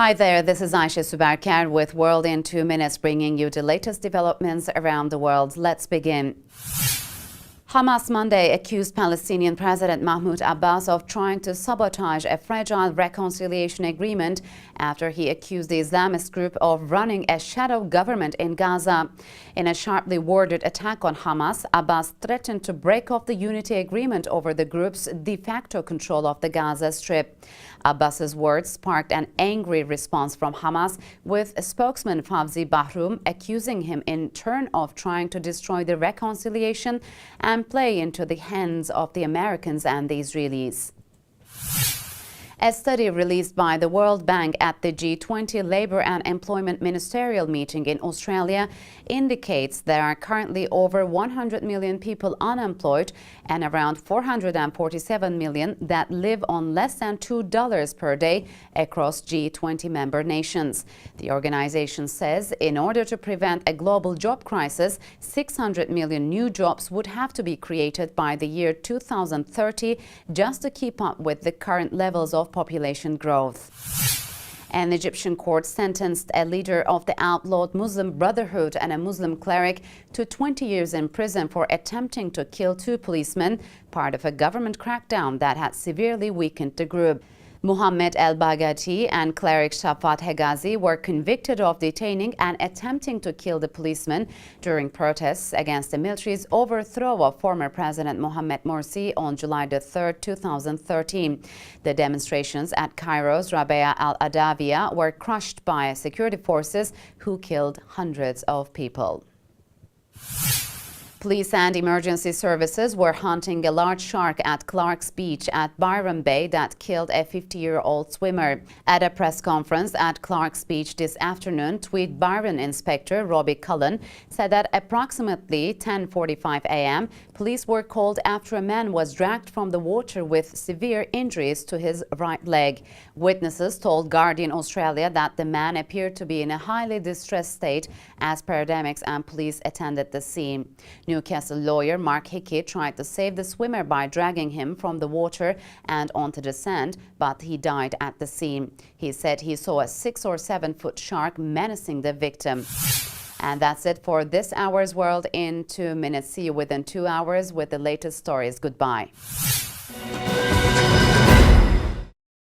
Hi there, this is Aisha Subarkar with World in 2 Minutes, bringing you the latest developments around the world. Let's begin. Hamas Monday accused Palestinian President Mahmoud Abbas of trying to sabotage a fragile reconciliation agreement after he accused the Islamist group of running a shadow government in Gaza. In a sharply worded attack on Hamas, Abbas threatened to break off the unity agreement over the group's de facto control of the Gaza Strip. Abbas's words sparked an angry response from Hamas, with spokesman Fawzi Bahroum accusing him in turn of trying to destroy the reconciliation and play into the hands of the Americans and the Israelis. A study released by the World Bank at the G20 Labour and Employment Ministerial meeting in Australia indicates there are currently over 100 million people unemployed and around 447 million that live on less than $2 per day across G20 member nations. The organization says in order to prevent a global job crisis, 600 million new jobs would have to be created by the year 2030 just to keep up with the current levels of population growth. An Egyptian court sentenced a leader of the outlawed Muslim Brotherhood and a Muslim cleric to 20 years in prison for attempting to kill two policemen, part of a government crackdown that had severely weakened the group. Mohammed El-Baghati and cleric Shafat Hegazi were convicted of detaining and attempting to kill the policemen during protests against the military's overthrow of former President Mohamed Morsi on July 3, 2013. The demonstrations at Cairo's Rabea al-Adawiyah were crushed by security forces who killed hundreds of people. Police and emergency services were hunting a large shark at Clark's Beach at Byron Bay that killed a 50-year-old swimmer. At a press conference at Clark's Beach this afternoon, Tweed Byron Inspector Robbie Cullen said that approximately 10:45 a.m., police were called after a man was dragged from the water with severe injuries to his right leg. Witnesses told Guardian Australia that the man appeared to be in a highly distressed state as paramedics and police attended the scene. Newcastle lawyer Mark Hickey tried to save the swimmer by dragging him from the water and onto the sand, but he died at the scene. He said he saw a 6 or 7 foot shark menacing the victim. And that's it for this hour's World in 2 Minutes. See you within 2 hours with the latest stories. Goodbye.